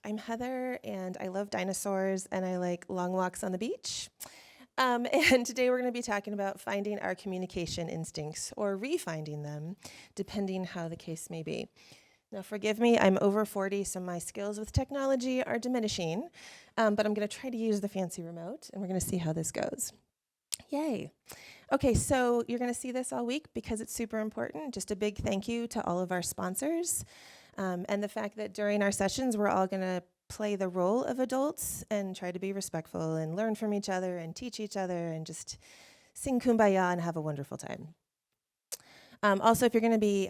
I'm Heather, and I love dinosaurs, and I like long walks on the beach. And today we're going to be talking about finding our communication instincts, or refinding them, depending how the case may be. Now, forgive me, I'm over 40, so my skills with technology are diminishing, but I'm going to try to use the fancy remote, and we're going to see how this goes. Yay. Okay, so you're going to see this all week because it's super important. Just a big thank you to all of our sponsors. And the fact that during our sessions, we're all going to play the role of adults and try to be respectful and learn from each other and teach each other and just sing kumbaya and have a wonderful time. Also, if you're going to be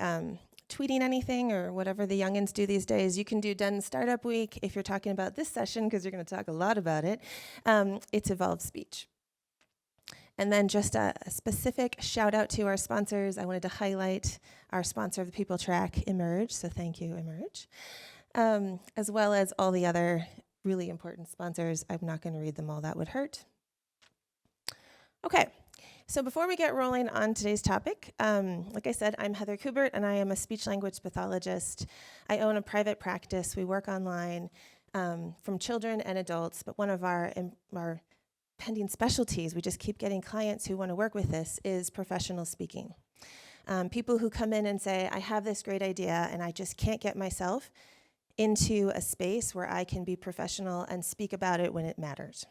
tweeting anything or whatever the youngins do these days, you can do Done Startup Week if you're talking about this session, because you're going to talk a lot about it. It's Evolved Speech. And then just a specific shout out to our sponsors. I wanted to highlight our sponsor of the People Track, Emerge, so thank you, Emerge, as well as all the other really important sponsors. I'm not going to read them all, that would hurt. Okay, so before we get rolling on today's topic, like I said, I'm Heather Kubert, and I am a speech-language pathologist. I own a private practice. We work online from children and adults, but one of our pending specialties, we just keep getting clients who want to work with this, is professional speaking. People who come in and say, I have this great idea and I just can't get myself into a space where I can be professional and speak about it when it matters.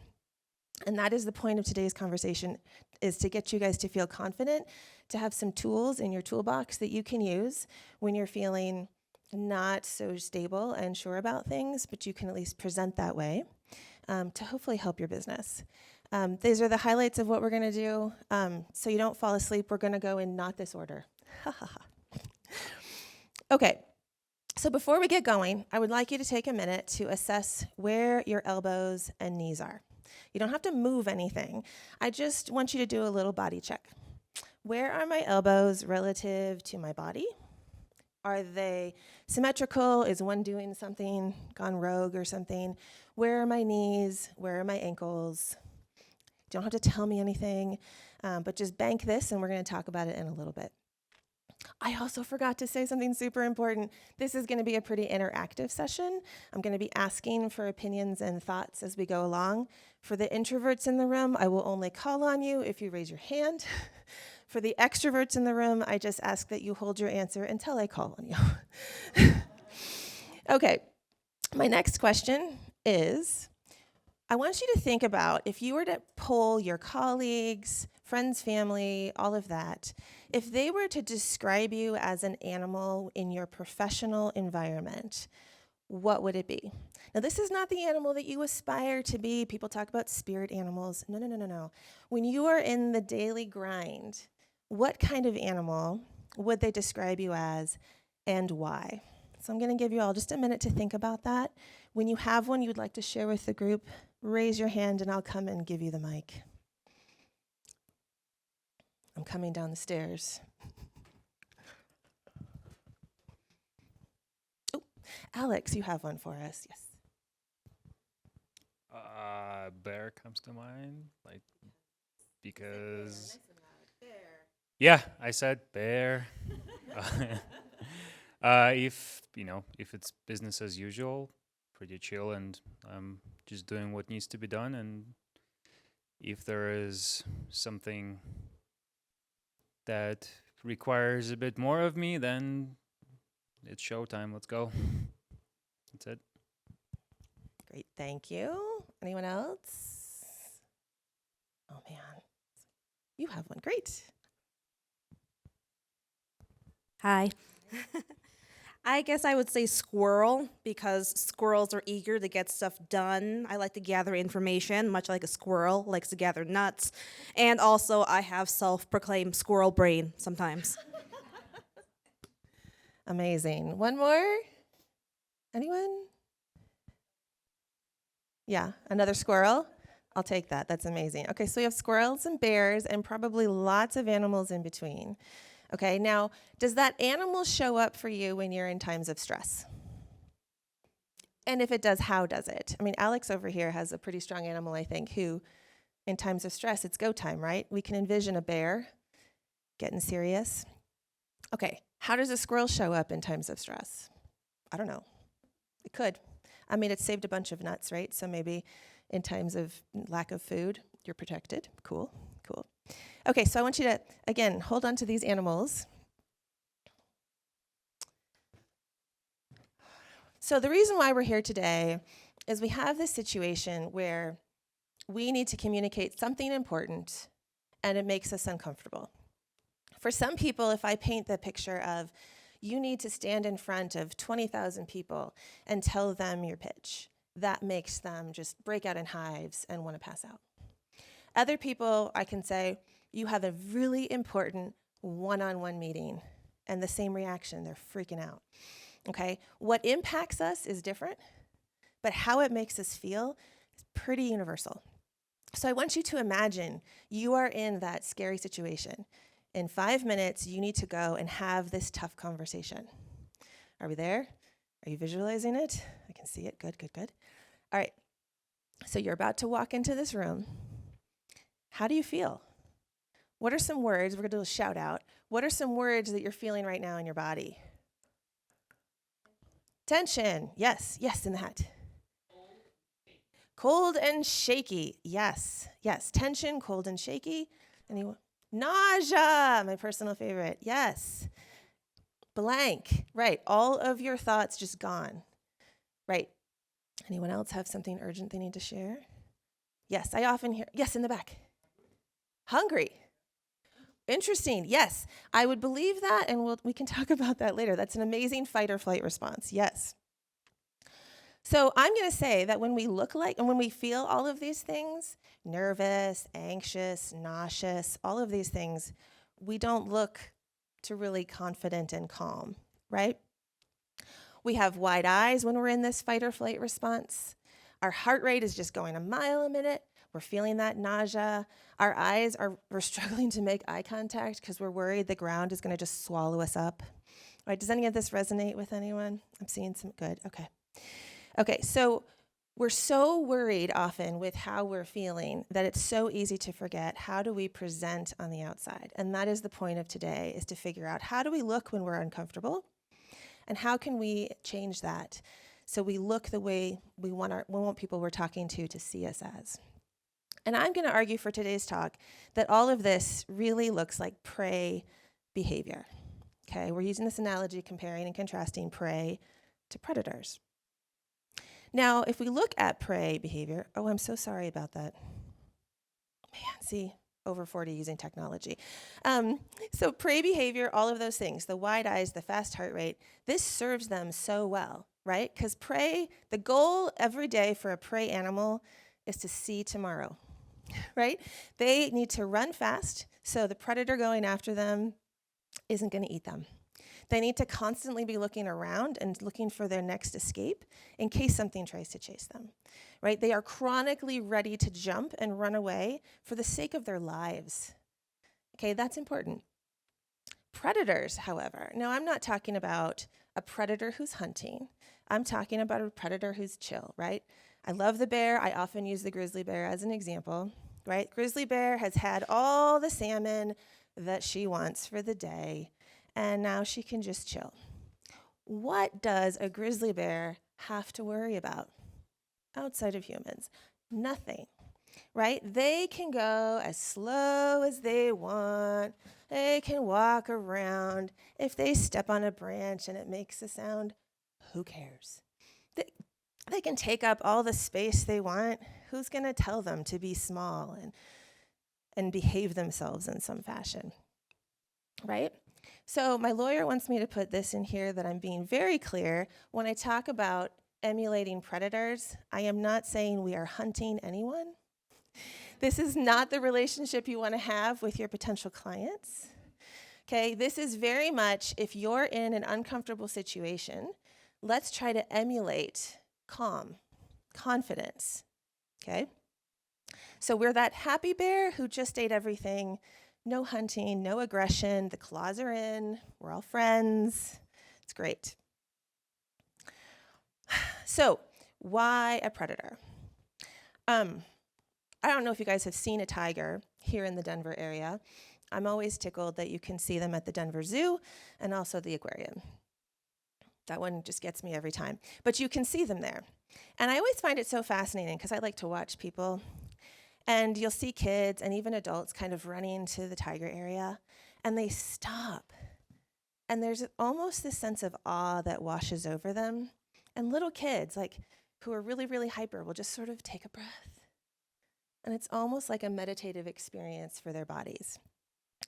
And that is the point of today's conversation, is to get you guys to feel confident, to have some tools in your toolbox that you can use when you're feeling not so stable and sure about things, but you can at least present that way to hopefully help your business. These are the highlights of what we're going to do. So you don't fall asleep, we're going to go in not this order. Okay, so before we get going, I would like you to take a minute to assess where your elbows and knees are. You don't have to move anything. I just want you to do a little body check. Where are my elbows relative to my body? Are they symmetrical? Is one doing something, gone rogue or something? Where are my knees? Where are my ankles? You don't have to tell me anything, but just bank this, and we're going to talk about it in a little bit. I also forgot to say something super important. This is going to be a pretty interactive session. I'm going to be asking for opinions and thoughts as we go along. For the introverts in the room, I will only call on you if you raise your hand. For the extroverts in the room, I just ask that you hold your answer until I call on you. Okay, my next question is, I want you to think about if you were to poll your colleagues, friends, family, all of that, if they were to describe you as an animal in your professional environment, what would it be? Now, this is not the animal that you aspire to be. People talk about spirit animals. No. When you are in the daily grind, what kind of animal would they describe you as, and why? So I'm going to give you all just a minute to think about that. When you have one you would like to share with the group, raise your hand and I'll come and give you the mic. I'm coming down the stairs. Oh, Alex, you have one for us. Yes. Bear comes to mind, like, because Bear. yeah, I said bear. If it's business as usual, pretty chill, and I'm just doing what needs to be done. And if there is something that requires a bit more of me, then it's showtime. Let's go. That's it. Great, thank you. Anyone else? Oh man, you have one. Great. Hi. I guess I would say squirrel, because squirrels are eager to get stuff done. I like to gather information, much like a squirrel likes to gather nuts. And also, I have self-proclaimed squirrel brain sometimes. Amazing. One more? Anyone? Yeah, another squirrel? I'll take that. That's amazing. Okay, so we have squirrels and bears and probably lots of animals in between. Okay, now, does that animal show up for you when you're in times of stress? And if it does, how does it? I mean, Alex over here has a pretty strong animal, I think, who, in times of stress, it's go time, right? We can envision a bear getting serious. Okay, how does a squirrel show up in times of stress? I don't know. It could. I mean, it saved a bunch of nuts, right? So maybe in times of lack of food, you're protected. Cool, cool. Okay, so I want you to, again, hold on to these animals. So the reason why we're here today is we have this situation where we need to communicate something important and it makes us uncomfortable. For some people, if I paint the picture of you need to stand in front of 20,000 people and tell them your pitch, that makes them just break out in hives and want to pass out. Other people, I can say, you have a really important one-on-one meeting, and the same reaction, they're freaking out. Okay? What impacts us is different, but how it makes us feel is pretty universal. So I want you to imagine you are in that scary situation. In 5 minutes, you need to go and have this tough conversation. Are we there? Are you visualizing it? I can see it. Good, good, good. All right. So you're about to walk into this room. How do you feel? What are some words? We're going to do a shout out. What are some words that you're feeling right now in your body? Tension. Yes, yes, in the hat. Cold and shaky. Yes, yes. Tension, cold and shaky. Anyone? Nausea, my personal favorite. Yes. Blank. Right. All of your thoughts just gone. Right. Anyone else have something urgent they need to share? Yes, I often hear, yes, in the back. Hungry. Interesting. Yes, I would believe that, and we can talk about that later. That's an amazing fight or flight response. Yes. So I'm going to say that when we look like and when we feel all of these things, nervous, anxious, nauseous, all of these things, we don't look to really confident and calm, right? We have wide eyes when we're in this fight or flight response. Our heart rate is just going a mile a minute. We're feeling that nausea. We're struggling to make eye contact because we're worried the ground is going to just swallow us up. Right? Does any of this resonate with anyone? I'm seeing some good. Okay. Okay, so we're so worried often with how we're feeling that it's so easy to forget how do we present on the outside. And that is the point of today, is to figure out how do we look when we're uncomfortable and how can we change that so we look the way we want people we're talking to see us as. And I'm going to argue for today's talk that all of this really looks like prey behavior. Okay, we're using this analogy comparing and contrasting prey to predators. Now, if we look at prey behavior, oh, I'm so sorry about that. Man, see, over 40 using technology. So prey behavior, all of those things, the wide eyes, the fast heart rate, this serves them so well, right? Because prey, the goal every day for a prey animal is to see tomorrow, right? They need to run fast, so the predator going after them isn't going to eat them. They need to constantly be looking around and looking for their next escape in case something tries to chase them, right? They are chronically ready to jump and run away for the sake of their lives. Okay, that's important. Predators, however, now I'm not talking about a predator who's hunting. I'm talking about a predator who's chill, right? I love the bear. I often use the grizzly bear as an example, right? Grizzly bear has had all the salmon that she wants for the day, and now she can just chill. What does a grizzly bear have to worry about outside of humans? Nothing, right? They can go as slow as they want. They can walk around. If they step on a branch and it makes a sound, who cares? They can take up all the space they want. Who's going to tell them to be small and behave themselves in some fashion, right? So my lawyer wants me to put this in here that I'm being very clear. When I talk about emulating predators, I am not saying we are hunting anyone. This is not the relationship you want to have with your potential clients. Okay, this is very much if you're in an uncomfortable situation, let's try to emulate calm, confidence. Okay? So we're that happy bear who just ate everything. No hunting, no aggression, the claws are in, we're all friends. It's great. So, why a predator? I don't know if you guys have seen a tiger here in the Denver area. I'm always tickled that you can see them at the Denver Zoo and also the aquarium. That one just gets me every time. But you can see them there. And I always find it so fascinating because I like to watch people. And you'll see kids and even adults kind of running to the tiger area, and they stop. And there's almost this sense of awe that washes over them. And little kids, like who are really, really hyper, will just sort of take a breath. And it's almost like a meditative experience for their bodies.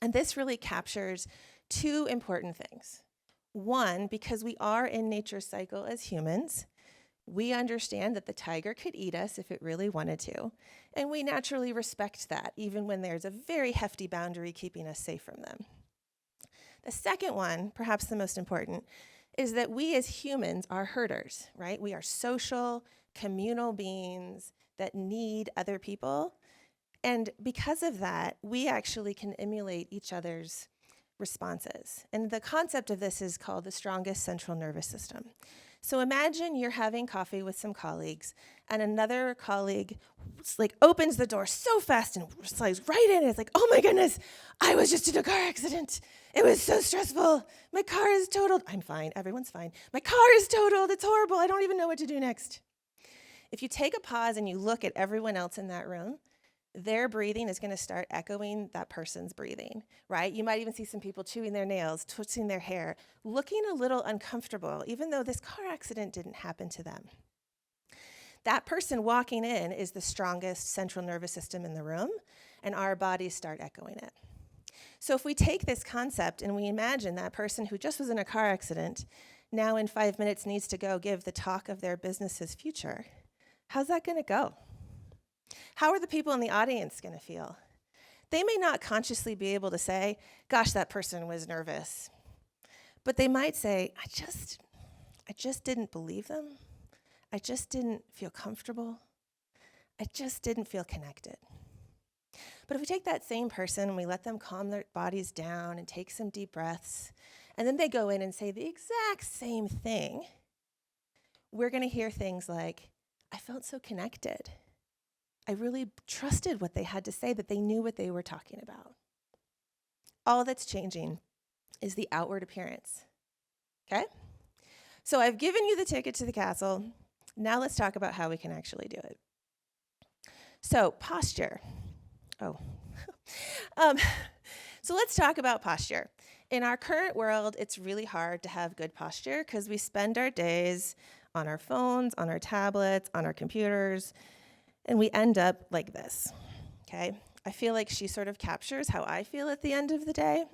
And this really captures two important things. One, because we are in nature's cycle as humans, we understand that the tiger could eat us if it really wanted to. And we naturally respect that, even when there's a very hefty boundary keeping us safe from them. The second one, perhaps the most important, is that we as humans are herders, right? We are social, communal beings that need other people. And because of that, we actually can emulate each other's responses. And the concept of this is called the strongest central nervous system. So imagine you're having coffee with some colleagues, and another colleague opens the door so fast and slides right in. And it's like, oh my goodness, I was just in a car accident. It was so stressful. My car is totaled. I'm fine. Everyone's fine. My car is totaled. It's horrible. I don't even know what to do next. If you take a pause and you look at everyone else in that room, their breathing is going to start echoing that person's breathing, right? You might even see some people chewing their nails, twisting their hair, looking a little uncomfortable, even though this car accident didn't happen to them. That person walking in is the strongest central nervous system in the room, and our bodies start echoing it. So if we take this concept and we imagine that person who just was in a car accident now in 5 minutes needs to go give the talk of their business's future, how's that going to go? How are the people in the audience going to feel? They may not consciously be able to say, gosh, that person was nervous. But they might say, I just didn't believe them. I just didn't feel comfortable. I just didn't feel connected. But if we take that same person and we let them calm their bodies down and take some deep breaths, and then they go in and say the exact same thing, we're going to hear things like, I felt so connected. I really trusted what they had to say, that they knew what they were talking about. All that's changing is the outward appearance, okay? So I've given you the ticket to the castle. Now let's talk about how we can actually do it. So posture. So let's talk about posture. In our current world, it's really hard to have good posture because we spend our days on our phones, on our tablets, on our computers, and we end up like this, okay? I feel like she sort of captures how I feel at the end of the day.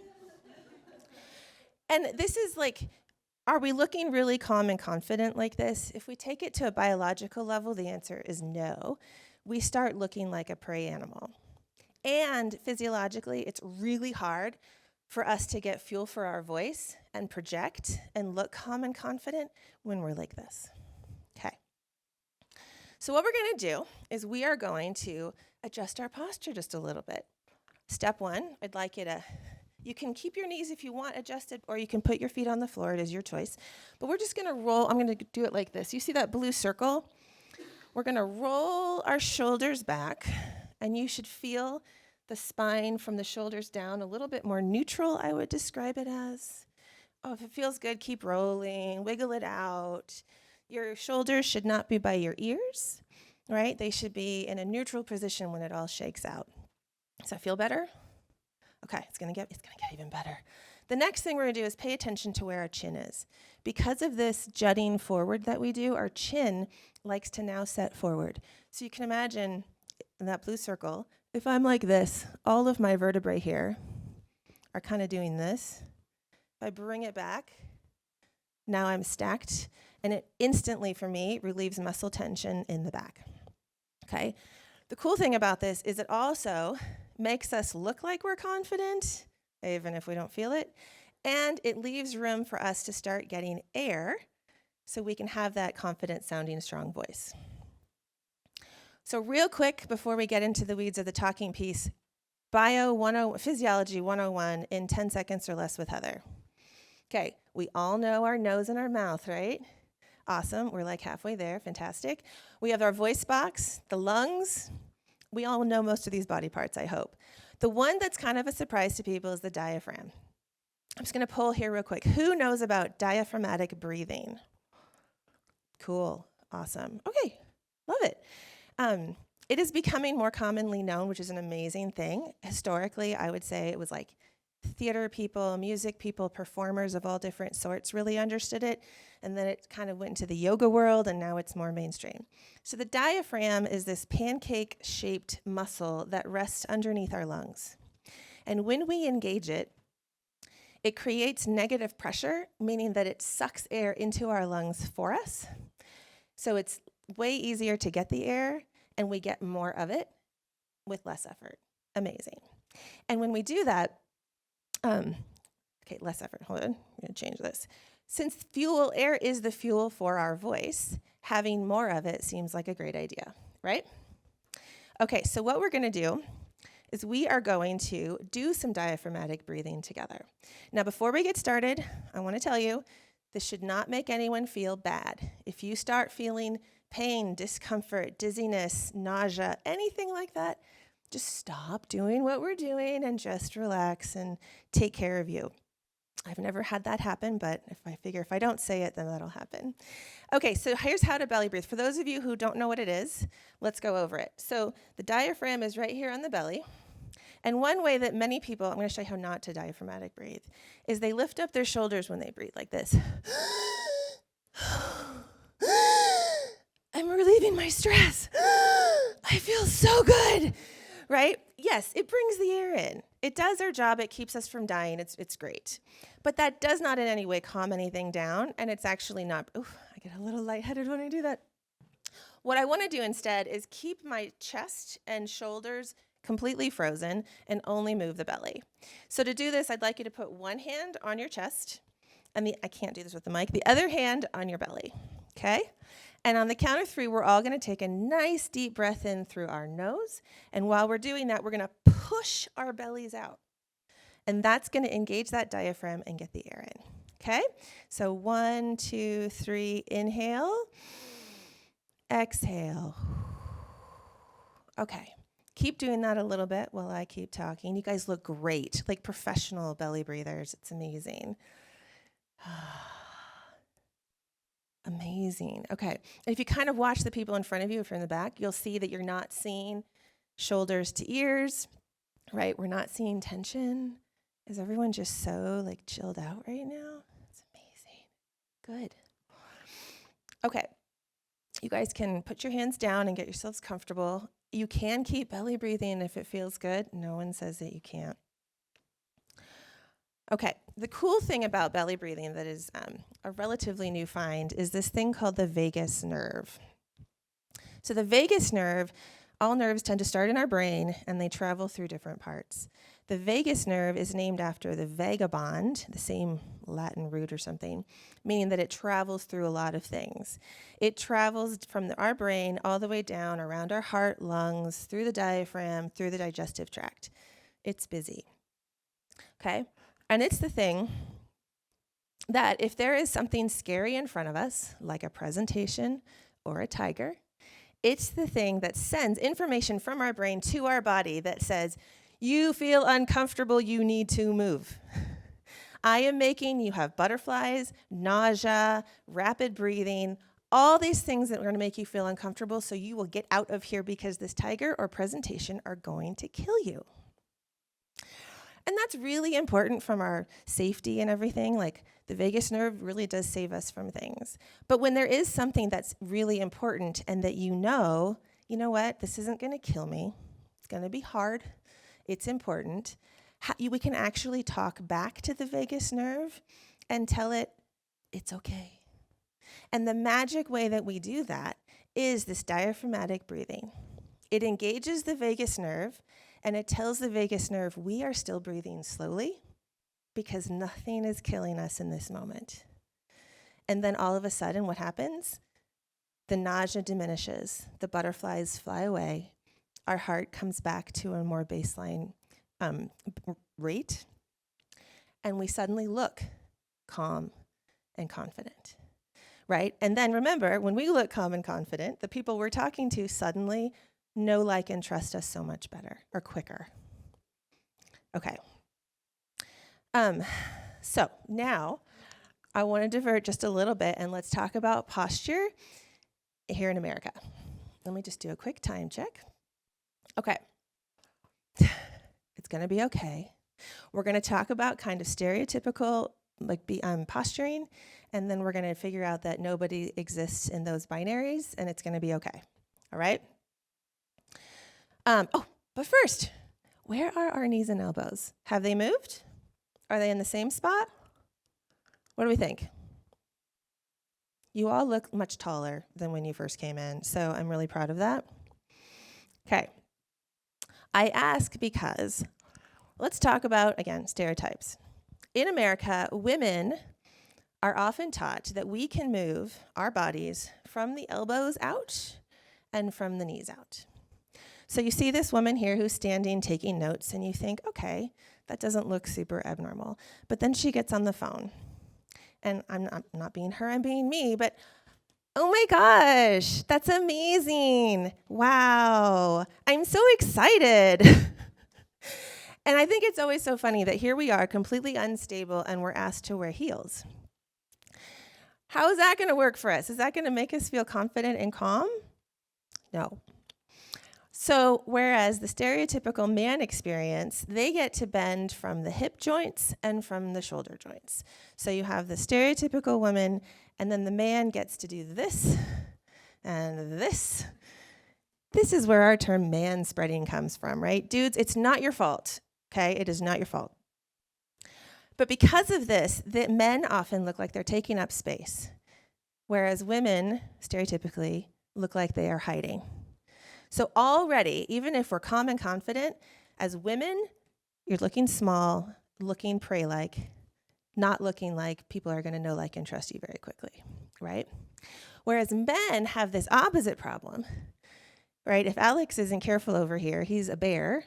And this is like, are we looking really calm and confident like this? If we take it to a biological level, the answer is no. We start looking like a prey animal. And physiologically, it's really hard for us to get fuel for our voice and project and look calm and confident when we're like this. Okay. So what we're going to do is we are going to adjust our posture just a little bit. Step one, I'd like you can keep your knees if you want adjusted, or you can put your feet on the floor. It is your choice. But we're just going to roll. I'm going to do it like this. You see that blue circle? We're going to roll our shoulders back, and you should feel the spine from the shoulders down a little bit more neutral, I would describe it as. Oh, if it feels good, keep rolling, wiggle it out. Your shoulders should not be by your ears, right? They should be in a neutral position when it all shakes out. Does that feel better? Okay, it's gonna get even better. The next thing we're gonna do is pay attention to where our chin is. Because of this jutting forward that we do, our chin likes to now set forward. So you can imagine in that blue circle, if I'm like this, all of my vertebrae here are kind of doing this. If I bring it back, now I'm stacked, and it instantly, for me, relieves muscle tension in the back, okay? The cool thing about this is it also makes us look like we're confident, even if we don't feel it, and it leaves room for us to start getting air so we can have that confident-sounding, strong voice. So real quick, before we get into the weeds of the talking piece, Physiology 101 in 10 seconds or less with Heather. Okay, we all know our nose and our mouth, right? Awesome, we're like halfway there, fantastic. We have our voice box, the lungs. We all know most of these body parts, I hope. The one that's kind of a surprise to people is the diaphragm. I'm just gonna poll here real quick. Who knows about diaphragmatic breathing? Cool, awesome. Okay, Love it. It is becoming more commonly known, which is an amazing thing. Historically, I would say it was like theater people, music people, performers of all different sorts really understood it. And then it kind of went into the yoga world, and now it's more mainstream. So the diaphragm is this pancake-shaped muscle that rests underneath our lungs. And when we engage it, it creates negative pressure, meaning that it sucks air into our lungs for us. So it's way easier to get the air, and we get more of it with less effort. Amazing. And when we do that, less effort. Hold on. I'm going to change this. Since air is the fuel for our voice, having more of it seems like a great idea, right? Okay, so what we're going to do is we are going to do some diaphragmatic breathing together. Now, before we get started, I want to tell you, this should not make anyone feel bad. If you start feeling pain, discomfort, dizziness, nausea, anything like that, just stop doing what we're doing and just relax and take care of you. I've never had that happen, but if I don't say it, then that'll happen. Okay, so here's how to belly breathe. For those of you who don't know what it is, let's go over it. So the diaphragm is right here on the belly. And one way that many people, I'm going to show you how not to diaphragmatic breathe, is they lift up their shoulders when they breathe like this. I'm relieving my stress. I feel so good, right? Yes, it brings the air in. It does our job. It keeps us from dying. It's great. But that does not in any way calm anything down, and it's actually not, I get a little lightheaded when I do that. What I want to do instead is keep my chest and shoulders completely frozen and only move the belly. So to do this, I'd like you to put one hand on your chest, and I can't do this with the mic, the other hand on your belly, okay? And on the count of 3, we're all going to take a nice deep breath in through our nose. And while we're doing that, we're going to push our bellies out. And that's going to engage that diaphragm and get the air in. Okay? So 1, 2, 3, inhale. Exhale. Okay. Keep doing that a little bit while I keep talking. You guys look great, like professional belly breathers. It's amazing. Amazing. Okay. And if you kind of watch the people in front of you, if you're in the back, you'll see that you're not seeing shoulders to ears, right? We're not seeing tension. Is everyone just so like chilled out right now? It's amazing. Good. Okay. You guys can put your hands down and get yourselves comfortable. You can keep belly breathing if it feels good. No one says that you can't. Okay, the cool thing about belly breathing that is a relatively new find is this thing called the vagus nerve. So the vagus nerve, all nerves tend to start in our brain and they travel through different parts. The vagus nerve is named after the vagabond, the same Latin root or something, meaning that it travels through a lot of things. It travels from our brain all the way down around our heart, lungs, through the diaphragm, through the digestive tract. It's busy. Okay? And it's the thing that if there is something scary in front of us, like a presentation or a tiger, it's the thing that sends information from our brain to our body that says, you feel uncomfortable, you need to move. I am making you have butterflies, nausea, rapid breathing, all these things that are going to make you feel uncomfortable, so you will get out of here because this tiger or presentation are going to kill you. And that's really important from our safety and everything. Like the vagus nerve really does save us from things. But when there is something that's really important and that you know what, this isn't going to kill me. It's going to be hard. It's important. We can actually talk back to the vagus nerve and tell it, it's okay. And the magic way that we do that is this diaphragmatic breathing. It engages the vagus nerve, and it tells the vagus nerve we are still breathing slowly because nothing is killing us in this moment. And then all of a sudden, what happens? The nausea diminishes, the butterflies fly away, our heart comes back to a more baseline rate, and we suddenly look calm and confident, right? And then remember, when we look calm and confident, the people we're talking to suddenly know, like, and trust us so much better or quicker. Okay. So now I want to divert just a little bit and let's talk about posture here in America. let me just do a quick time check. Okay. It's going to be okay. We're going to talk about kind of stereotypical posturing, and then we're going to figure out that nobody exists in those binaries, and it's going to be okay. All right? But first, where are our knees and elbows? Have they moved? Are they in the same spot? What do we think? You all look much taller than when you first came in, so I'm really proud of that. Okay. I ask because let's talk about, again, stereotypes. In America, women are often taught that we can move our bodies from the elbows out and from the knees out. So you see this woman here who's standing taking notes, and you think, okay, that doesn't look super abnormal. But then she gets on the phone. And I'm not being her, I'm being me, but oh my gosh, that's amazing. Wow, I'm so excited. And I think it's always so funny that here we are completely unstable and we're asked to wear heels. How is that going to work for us? Is that going to make us feel confident and calm? No. So whereas the stereotypical man experience, they get to bend from the hip joints and from the shoulder joints. So you have the stereotypical woman, and then the man gets to do this and this. This is where our term man spreading comes from, right? Dudes, it's not your fault, okay? It is not your fault. But because of this, the men often look like they're taking up space, whereas women, stereotypically, look like they are hiding. So already, even if we're calm and confident, as women, you're looking small, looking prey-like, not looking like people are going to know, like, and trust you very quickly, right? Whereas men have this opposite problem, right? If Alex isn't careful over here, he's a bear.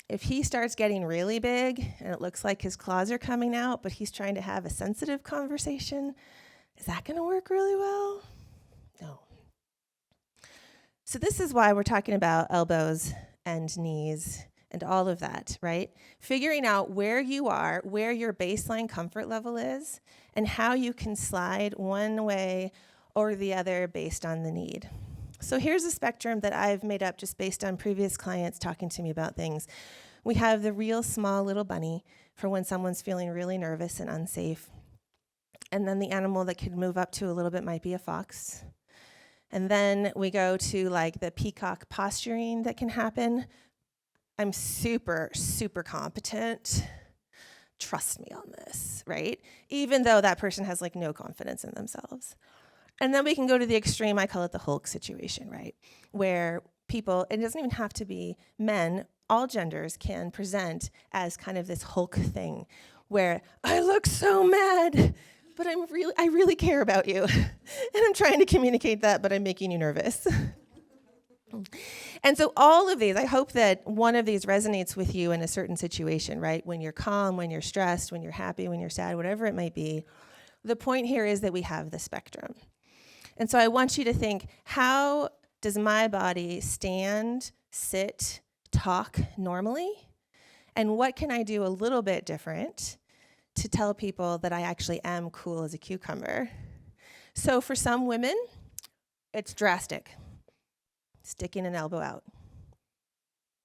If he starts getting really big and it looks like his claws are coming out, but he's trying to have a sensitive conversation, is that going to work really well? No. So this is why we're talking about elbows and knees and all of that, right? Figuring out where you are, where your baseline comfort level is, and how you can slide one way or the other based on the need. So here's a spectrum that I've made up just based on previous clients talking to me about things. We have the real small little bunny for when someone's feeling really nervous and unsafe. And then the animal that could move up to a little bit might be a fox. And then we go to like the peacock posturing that can happen. I'm super, super competent. Trust me on this, right? Even though that person has like no confidence in themselves. And then we can go to the extreme, I call it the Hulk situation, right? Where people, it doesn't even have to be men, all genders can present as kind of this Hulk thing where I look so mad, but I really care about you. And I'm trying to communicate that, but I'm making you nervous. And so all of these, I hope that one of these resonates with you in a certain situation, right? When you're calm, when you're stressed, when you're happy, when you're sad, whatever it might be. The point here is that we have the spectrum. And so I want you to think, how does my body stand, sit, talk normally? And what can I do a little bit different to tell people that I actually am cool as a cucumber? So for some women, it's drastic. Sticking an elbow out.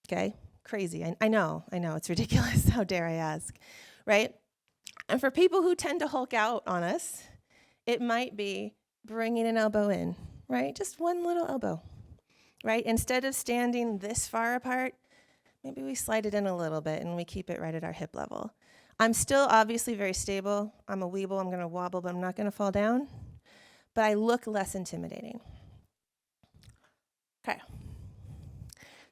Okay? Crazy. I know, it's ridiculous. How dare I ask, right? And for people who tend to Hulk out on us, it might be bringing an elbow in, right? Just one little elbow, right? Instead of standing this far apart, maybe we slide it in a little bit and we keep it right at our hip level. I'm still obviously very stable. I'm a weeble. I'm going to wobble, but I'm not going to fall down. But I look less intimidating. Okay.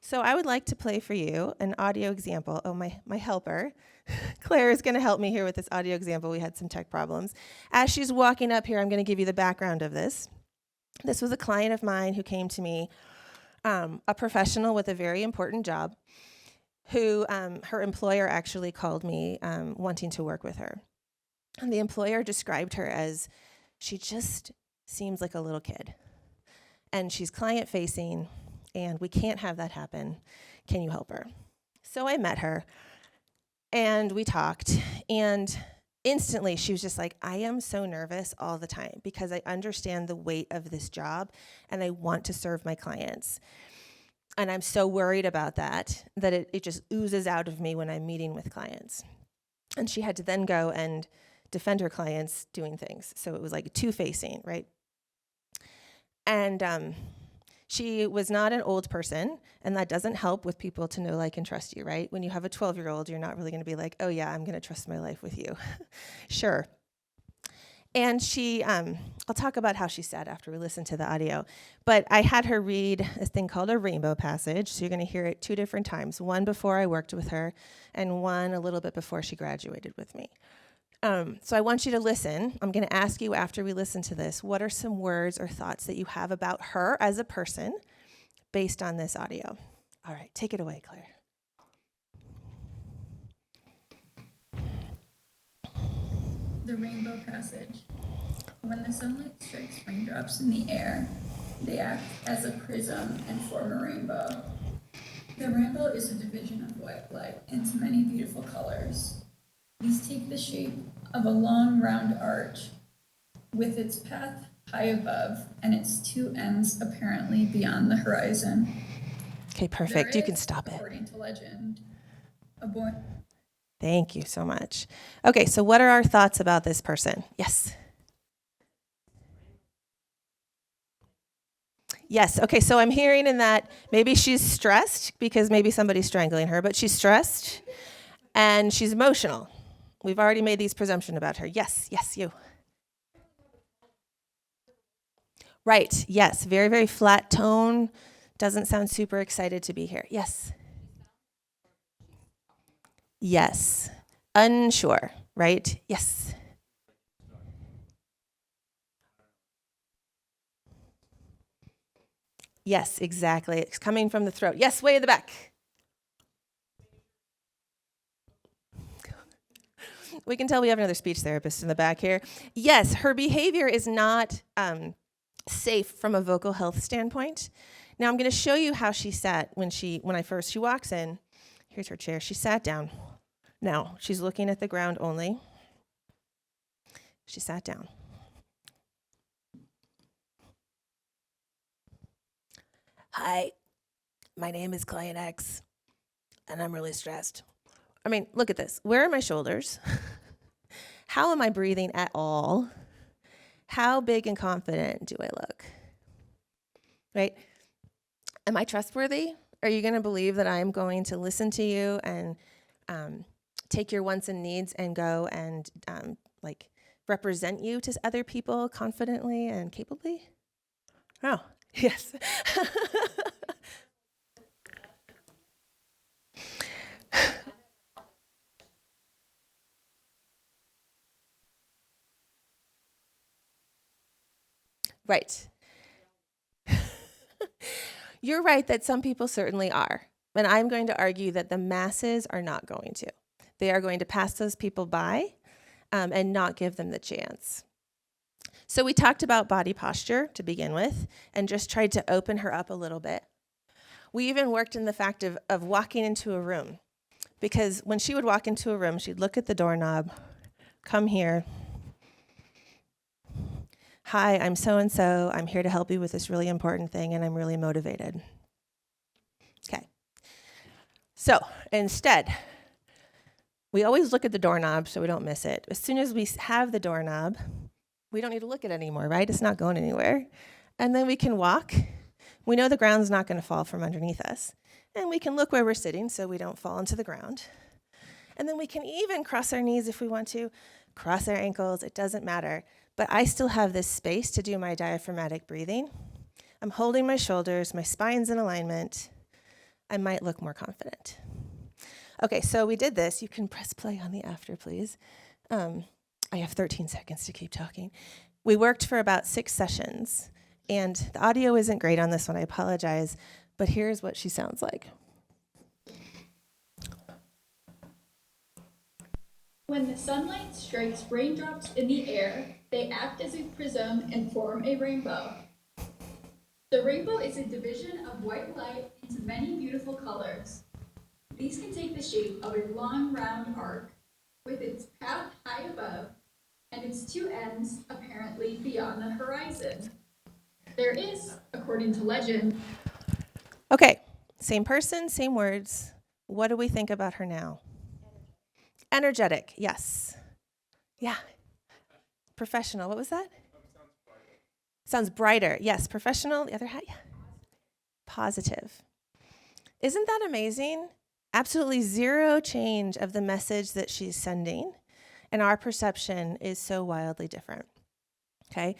So I would like to play for you an audio example. Oh, my helper, Claire, is going to help me here with this audio example. We had some tech problems. As she's walking up here, I'm going to give you the background of this. This was a client of mine who came to me, a professional with a very important job, who her employer actually called me wanting to work with her. And the employer described her as, she just seems like a little kid. And she's client-facing, and we can't have that happen. Can you help her? So I met her, and we talked, and instantly she was just like, I am so nervous all the time because I understand the weight of this job and I want to serve my clients. And I'm so worried about that it just oozes out of me when I'm meeting with clients. And she had to then go and defend her clients doing things. So it was like two-facing, right? And she was not an old person, and that doesn't help with people to know, like, and trust you, right? When you have a 12-year-old, you're not really going to be like, oh, yeah, I'm going to trust my life with you. Sure. And I'll talk about how she said after we listen to the audio, but I had her read a thing called a rainbow passage. So you're going to hear it 2 different times, one before I worked with her and one a little bit before she graduated with me. So I want you to listen. I'm going to ask you after we listen to this, what are some words or thoughts that you have about her as a person based on this audio? All right, take it away, Claire. The rainbow passage. When the sunlight strikes raindrops in the air, they act as a prism and form a rainbow. The rainbow is a division of white light into many beautiful colors. These take the shape of a long round arch with its path high above and its 2 ends apparently beyond the horizon. Okay, perfect. There You can is, stop it. according to legend, a boy. Thank you so much. Okay, so what are our thoughts about this person? Yes. Yes, okay, so I'm hearing in that maybe she's stressed because maybe somebody's strangling her, but she's stressed and she's emotional. We've already made these presumptions about her. Yes, you. Right, yes, very, very flat tone. Doesn't sound super excited to be here. Yes. Yes. Unsure, right? Yes. Yes, exactly. It's coming from the throat. Yes, way in the back. We can tell we have another speech therapist in the back here. Yes, her behavior is not safe from a vocal health standpoint. Now I'm going to show you how she sat when she walks in. Here's her chair. She sat down. Now she's looking at the ground only. She sat down. Hi, my name is Client X, and I'm really stressed. I mean, look at this. Where are my shoulders? How am I breathing at all? How big and confident do I look? Right? Am I trustworthy? Are you going to believe that I'm going to listen to you and take your wants and needs and go and represent you to other people confidently and capably? Oh, yes. Right. You're right that some people certainly are. And I'm going to argue that the masses are not going to. They are going to pass those people by and not give them the chance. So we talked about body posture to begin with and just tried to open her up a little bit. We even worked in the fact of walking into a room, because when she would walk into a room, she'd look at the doorknob, come here. Hi, I'm so-and-so. I'm here to help you with this really important thing, and I'm really motivated. Okay. So instead, we always look at the doorknob so we don't miss it. As soon as we have the doorknob, we don't need to look at it anymore, right? It's not going anywhere. And then we can walk. We know the ground's not going to fall from underneath us. And we can look where we're sitting so we don't fall into the ground. And then we can even cross our knees if we want to, cross our ankles, it doesn't matter. But I still have this space to do my diaphragmatic breathing. I'm holding my shoulders, my spine's in alignment. I might look more confident. Okay, so we did this. You can press play on the after, please. I have 13 seconds to keep talking. We worked for about 6 sessions, and the audio isn't great on this one. I apologize, but here's what she sounds like. When the sunlight strikes raindrops in the air, they act as a prism and form a rainbow. The rainbow is a division of white light into many beautiful colors. These can take the shape of a long round arc with its path high above and its two ends apparently beyond the horizon. There is, according to legend, Okay, same person, same words. What do we think about her now? Energetic, yes. Yeah. Professional, what was that? Sounds brighter. Yes, professional, the other hat. Yeah. Positive. Isn't that amazing? Absolutely zero change of the message that she's sending, and our perception is so wildly different. Okay?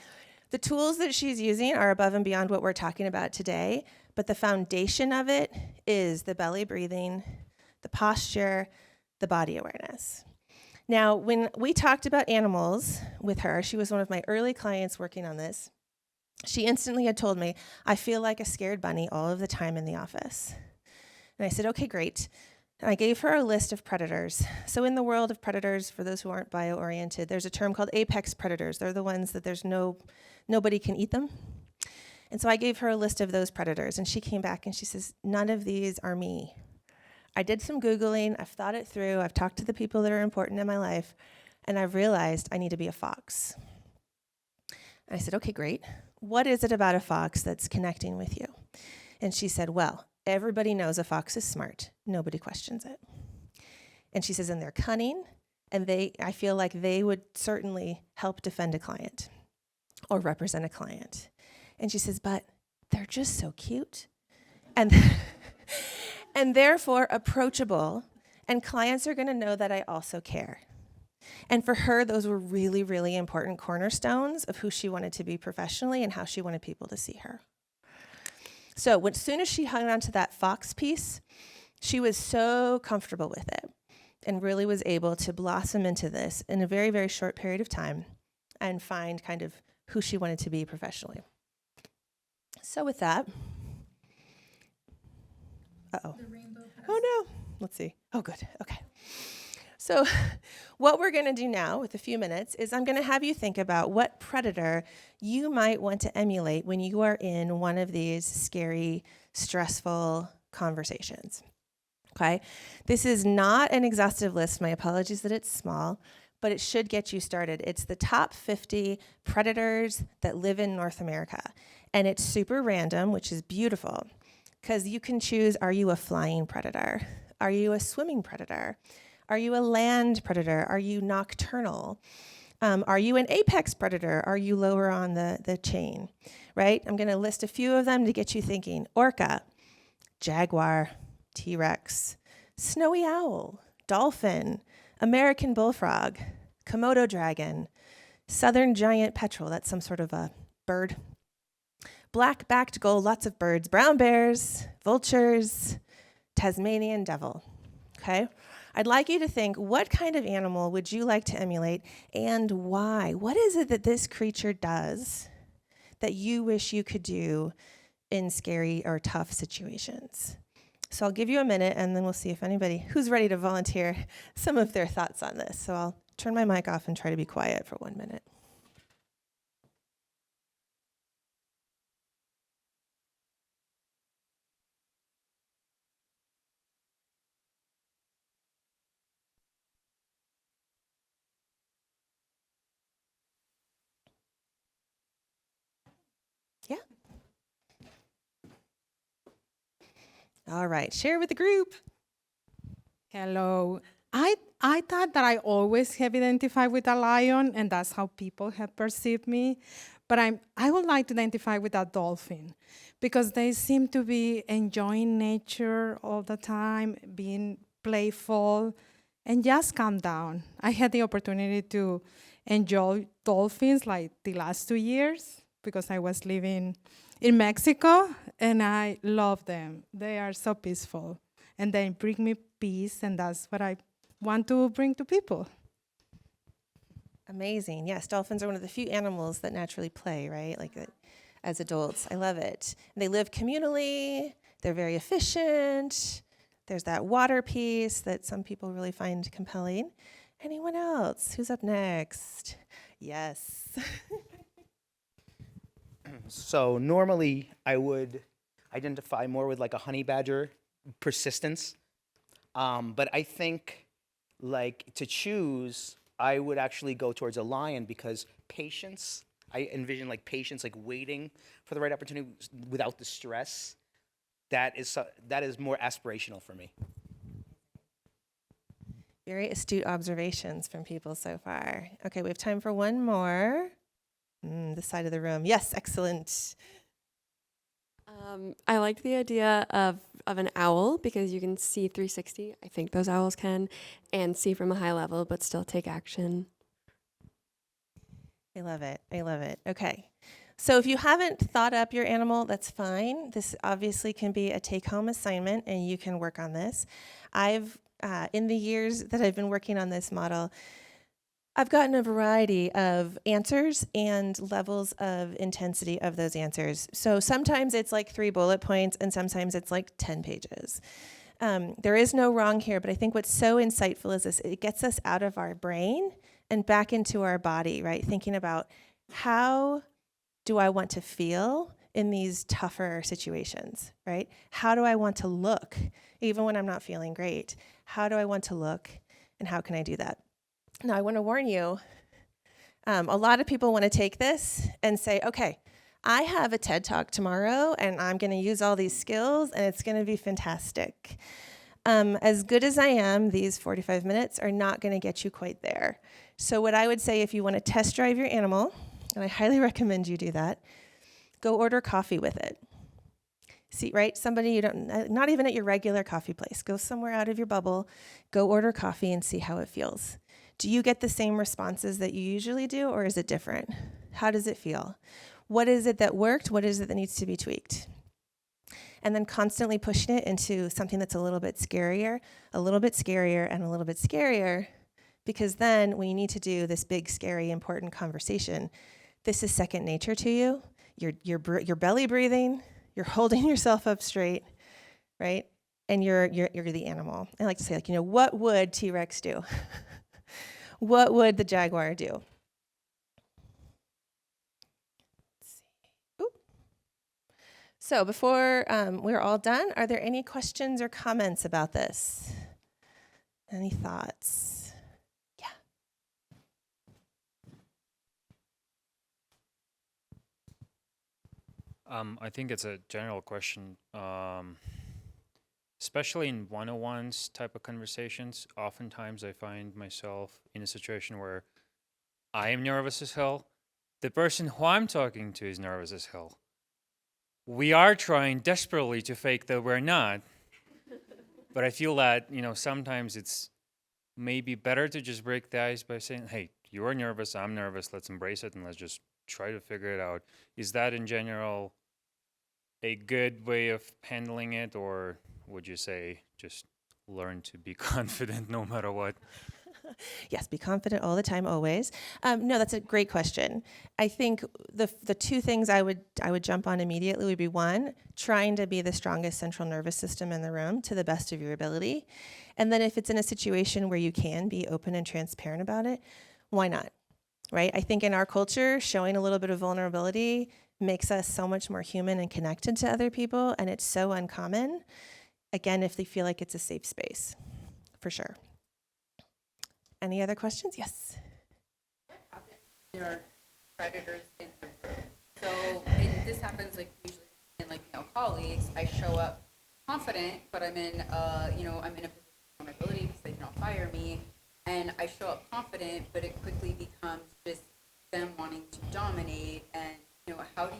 The tools that she's using are above and beyond what we're talking about today, but the foundation of it is the belly breathing, the posture, the body awareness. Now, when we talked about animals with her, she was one of my early clients working on this. She instantly had told me, I feel like a scared bunny all of the time in the office. And I said, okay, great. And I gave her a list of predators. So in the world of predators, for those who aren't bio-oriented, there's a term called apex predators. They're the ones that nobody can eat them. And so I gave her a list of those predators, and she came back and she says, none of these are me. I did some Googling, I've thought it through, I've talked to the people that are important in my life, and I've realized I need to be a fox. And I said, okay, great. What is it about a fox that's connecting with you? And she said, well, everybody knows a fox is smart. Nobody questions it. And she says, and they're cunning, and I feel like they would certainly help defend a client or represent a client. And she says, but they're just so cute. And and therefore approachable, and clients are going to know that I also care. And for her, those were really, really important cornerstones of who she wanted to be professionally and how she wanted people to see her. So as soon as she hung on to that fox piece, she was so comfortable with it and really was able to blossom into this in a very, very short period of time and find kind of who she wanted to be professionally. So with that, uh-oh. the rainbow path. Oh no, let's see. Oh good, okay. So what we're gonna do now with a few minutes is I'm gonna have you think about what predator you might want to emulate when you are in one of these scary, stressful conversations, okay? This is not an exhaustive list, my apologies that it's small, but it should get you started. It's the top 50 predators that live in North America. And it's super random, which is beautiful, because you can choose, are you a flying predator? Are you a swimming predator? Are you a land predator? Are you nocturnal? Are you an apex predator? Are you lower on the chain, right? I'm gonna list a few of them to get you thinking. Orca, jaguar, T-Rex, snowy owl, dolphin, American bullfrog, Komodo dragon, southern giant petrel, that's some sort of a bird, black-backed gull, lots of birds, brown bears, vultures, Tasmanian devil, okay? I'd like you to think, what kind of animal would you like to emulate and why? What is it that this creature does that you wish you could do in scary or tough situations? So I'll give you a minute and then we'll see if anybody who's ready to volunteer some of their thoughts on this. So I'll turn my mic off and try to be quiet for 1 minute. Yeah. All right, share with the group. Hello. I thought that I always have identified with a lion, and that's how people have perceived me. But I would like to identify with a dolphin because they seem to be enjoying nature all the time, being playful, and just calm down. I had the opportunity to enjoy dolphins like the last 2 years because I was living in Mexico, and I love them. They are so peaceful, and they bring me peace, and that's what I want to bring to people. Amazing. Yes, dolphins are one of the few animals that naturally play, right? Like as adults. I love it. They live communally. They're very efficient. There's that water piece that some people really find compelling. Anyone else? Who's up next? Yes. So normally I would identify more with like a honey badger persistence. But I think like to choose, I would actually go towards a lion because patience, I envision like patience, like waiting for the right opportunity without the stress. That is more aspirational for me. Very astute observations from people so far. Okay, we have time for one more. This side of the room. Yes, excellent. I like the idea of an owl because you can see 360. I think those owls can, and see from a high level, but still take action. I love it. I love it. Okay. So if you haven't thought up your animal, that's fine. This obviously can be a take-home assignment, and you can work on this. In the years that I've been working on this model, I've gotten a variety of answers and levels of intensity of those answers. So sometimes it's like 3 bullet points, and sometimes it's like 10 pages. There is no wrong here, but I think what's so insightful is this: it gets us out of our brain and back into our body, right? Thinking about, how do I want to feel in these tougher situations, right? How do I want to look, even when I'm not feeling great? How do I want to look, and how can I do that? Now, I want to warn you, a lot of people want to take this and say, okay, I have a TED Talk tomorrow, and I'm going to use all these skills, and it's going to be fantastic. As good as I am, these 45 minutes are not going to get you quite there. So what I would say, if you want to test drive your animal, and I highly recommend you do that, go order coffee with it. See, right? Somebody you don't, not even at your regular coffee place. Go somewhere out of your bubble, go order coffee and see how it feels. Do you get the same responses that you usually do, or is it different? How does it feel? What is it that worked? What is it that needs to be tweaked? And then constantly pushing it into something that's a little bit scarier, and a little bit scarier, because then when you need to do this big, scary, important conversation, this is second nature to you. You're belly breathing, you're holding yourself up straight, right? And you're the animal. I like to say, what would T-Rex do? What would the jaguar do? Let's see. Ooh. So before we're all done, are there any questions or comments about this? Any thoughts? Yeah. I think it's a general question. Especially in one-on-ones type of conversations, oftentimes I find myself in a situation where I am nervous as hell. The person who I'm talking to is nervous as hell. We are trying desperately to fake that we're not. But I feel that, sometimes it's maybe better to just break the ice by saying, hey, you are nervous, I'm nervous, let's embrace it and let's just try to figure it out. Is that in general a good way of handling it, or would you say just learn to be confident no matter what? Yes, be confident all the time, always. No, that's a great question. I think the two things I would jump on immediately would be, one, trying to be the strongest central nervous system in the room to the best of your ability. And then if it's in a situation where you can be open and transparent about it, why not? Right? I think in our culture, showing a little bit of vulnerability makes us so much more human and connected to other people, and it's so uncommon. Again, if they feel like it's a safe space, for sure. Any other questions? Yes. There are predators in the room. So this happens usually in colleagues. I show up confident, but I'm in I'm in a position of vulnerability because they cannot fire me, and I show up confident, but it quickly becomes just them wanting to dominate. And how do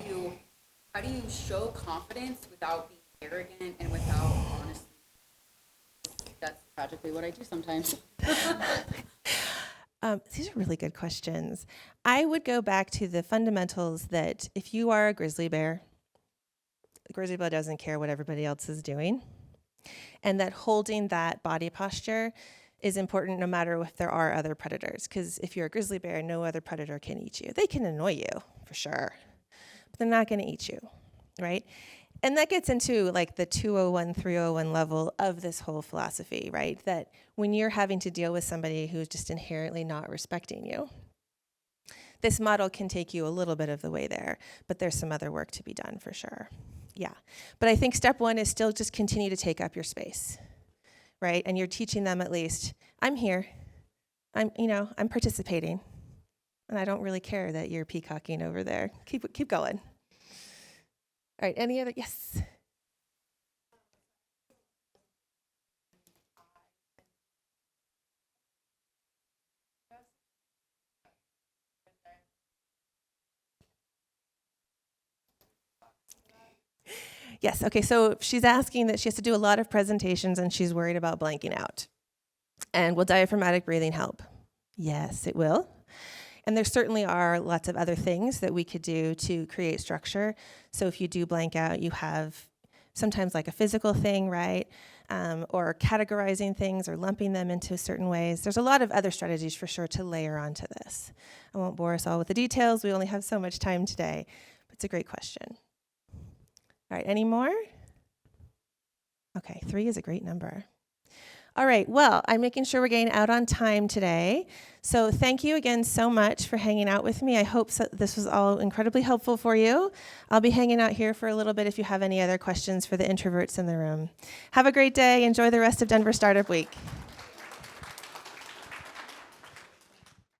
you show confidence without being arrogant and without honesty? That's tragically what I do sometimes. These are really good questions. I would go back to the fundamentals that if you are a grizzly bear doesn't care what everybody else is doing, and that holding that body posture is important no matter if there are other predators. Because if you're a grizzly bear, no other predator can eat you. They can annoy you, for sure, but they're not going to eat you, right? And that gets into the 201, 301 level of this whole philosophy, right? That when you're having to deal with somebody who's just inherently not respecting you, this model can take you a little bit of the way there, but there's some other work to be done for sure. Yeah. But I think step one is still just continue to take up your space, right? And you're teaching them at least, I'm here. I'm participating. And I don't really care that you're peacocking over there. Keep going. All right, any other? Yes. Yes, okay, so she's asking that she has to do a lot of presentations and she's worried about blanking out. And will diaphragmatic breathing help? Yes, it will. And there certainly are lots of other things that we could do to create structure. So if you do blank out, you have sometimes like a physical thing, right? Or categorizing things or lumping them into certain ways. There's a lot of other strategies for sure to layer onto this. I won't bore us all with the details. We only have so much time today, but it's a great question. All right, any more? Okay, 3 is a great number. All right, well, I'm making sure we're getting out on time today. So thank you again so much for hanging out with me. I hope this was all incredibly helpful for you. I'll be hanging out here for a little bit if you have any other questions for the introverts in the room. Have a great day. Enjoy the rest of Denver Startup Week.